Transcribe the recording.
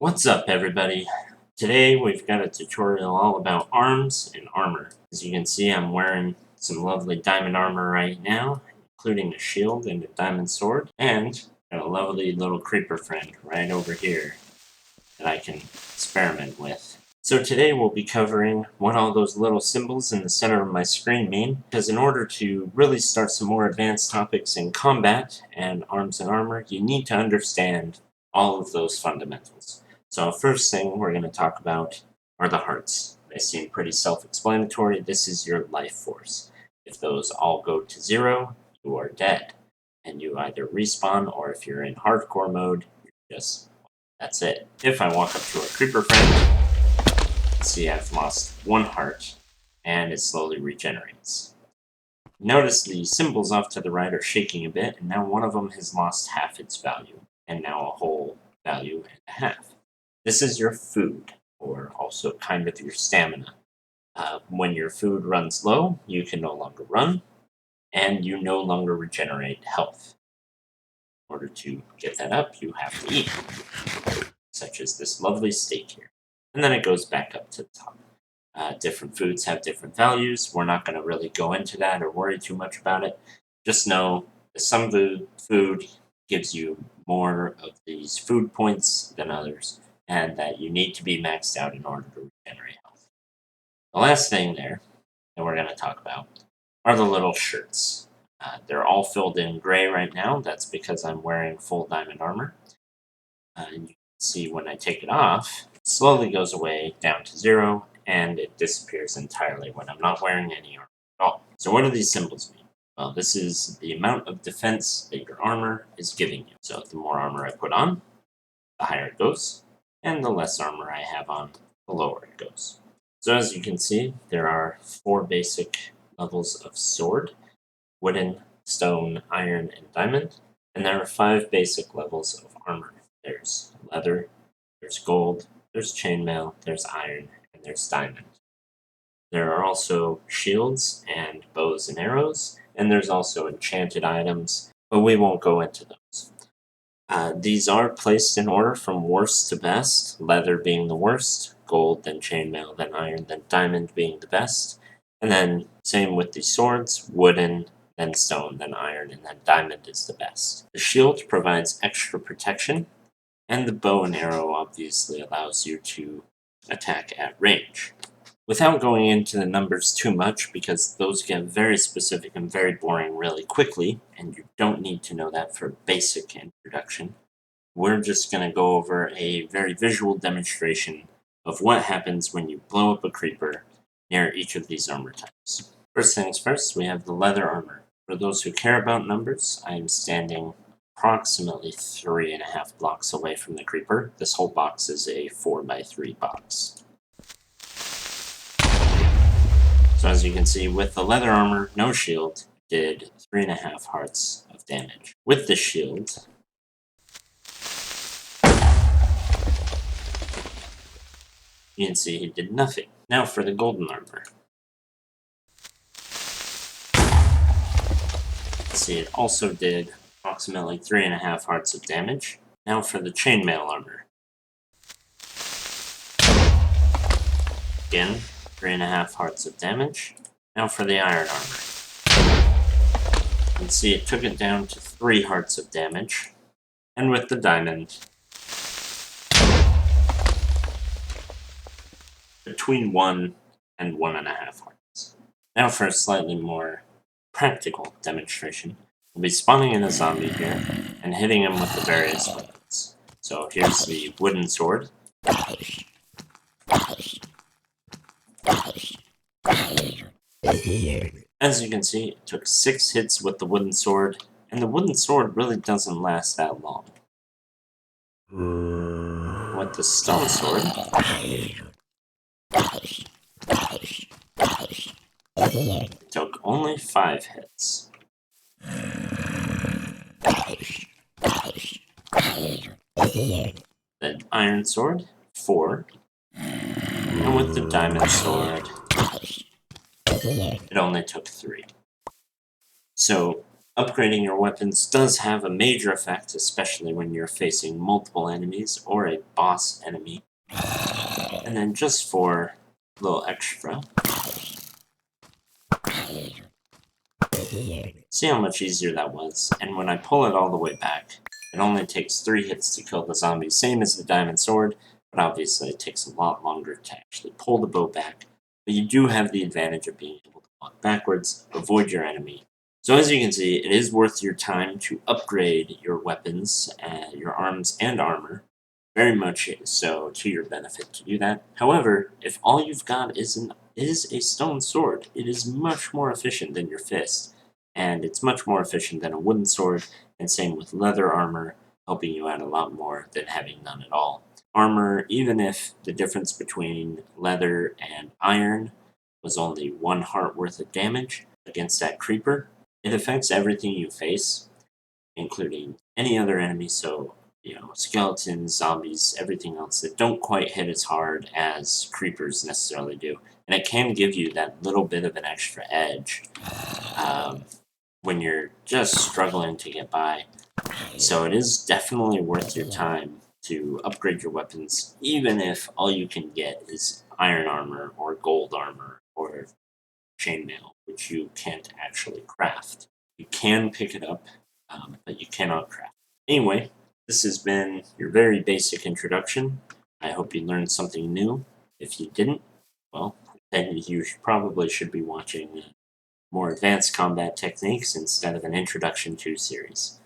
What's up, everybody? Today we've got a tutorial all about arms and armor. As you can see, I'm wearing some lovely diamond armor right now, including a shield and a diamond sword, and got a lovely little creeper friend right over here that I can experiment with. So today we'll be covering what all those little symbols in the center of my screen mean, because in order to really start some more advanced topics in combat and arms and armor, you need to understand all of those fundamentals. So first thing we're going to talk about are the hearts. They seem pretty self-explanatory. This is your life force. If those all go to 0, you are dead. And you either respawn, or if you're in hardcore mode, that's it. If I walk up to a creeper friend, see I've lost 1 heart, and it slowly regenerates. Notice the symbols off to the right are shaking a bit, and now one of them has lost half its value, and now a whole value and a half. This is your food, or also kind of your stamina. When your food runs low, you can no longer run, and you no longer regenerate health. In order to get that up, you have to eat, such as this lovely steak here. And then it goes back up to the top. Different foods have different values. We're not going to really go into that or worry too much about it. Just know that some food gives you more of these food points than others, and that you need to be maxed out in order to regenerate health. The last thing there that we're going to talk about are the little shirts. They're all filled in gray right now. That's because I'm wearing full diamond armor. And you can see when I take it off, it slowly goes away down to 0, and it disappears entirely when I'm not wearing any armor at all. So what do these symbols mean? Well, this is the amount of defense that your armor is giving you. So the more armor I put on, the higher it goes, and the less armor I have on, the lower it goes. So as you can see, there are 4 basic levels of sword: wooden, stone, iron, and diamond. And there are 5 basic levels of armor. There's leather, there's gold, there's chainmail, there's iron, and there's diamond. There are also shields and bows and arrows, and there's also enchanted items, but we won't go into those. These are placed in order from worst to best, leather being the worst, gold, then chainmail, then iron, then diamond being the best. And then same with the swords, wooden, then stone, then iron, and then diamond is the best. The shield provides extra protection, and the bow and arrow obviously allows you to attack at range. Without going into the numbers too much, because those get very specific and very boring really quickly, and you don't need to know that for basic introduction, we're just going to go over a very visual demonstration of what happens when you blow up a creeper near each of these armor types. First things first, we have the leather armor. For those who care about numbers, I am standing approximately 3.5 blocks away from the creeper. This whole box is a 4x3 box. So as you can see, with the leather armor, no shield, did 3.5 hearts of damage. With the shield, you can see he did nothing. Now for the golden armor. See, it also did approximately 3.5 hearts of damage. Now for the chainmail armor. Again, 3.5 hearts of damage. Now for the iron armor. You can see it took it down to 3 hearts of damage. And with the diamond, between 1 and 1.5 hearts. Now for a slightly more practical demonstration. We'll be spawning in a zombie here and hitting him with the various weapons. So here's the wooden sword. As you can see, it took 6 hits with the wooden sword, and the wooden sword really doesn't last that long. With the stone sword, it took only 5 hits. The iron sword, 4. And with the diamond sword, it only took 3. So, Upgrading your weapons does have a major effect, especially when you're facing multiple enemies or a boss enemy. And then just for a little extra, see how much easier that was, and when I pull it all the way back, it only takes 3 hits to kill the zombie, same as the diamond sword, but obviously it takes a lot longer to actually pull the bow back. But you do have the advantage of being able to walk backwards, avoid your enemy. So as you can see, it is worth your time to upgrade your weapons, your arms and armor, very much so to your benefit to do that. However, if all you've got is a stone sword, it is much more efficient than your fist, and it's much more efficient than a wooden sword, and same with leather armor, helping you out a lot more than having none at all. Armor, even if the difference between leather and iron was only 1 heart worth of damage against that creeper, it affects everything you face, including any other enemy, so skeletons, zombies, everything else that don't quite hit as hard as creepers necessarily do. And it can give you that little bit of an extra edge when you're just struggling to get by. So it is definitely worth your time to upgrade your weapons, even if all you can get is iron armor or gold armor or chainmail, which you can't actually craft. You can pick it up, but you cannot craft. Anyway, this has been your very basic introduction. I hope you learned something new. If you didn't, well, then you probably should be watching more advanced combat techniques instead of an introduction to series.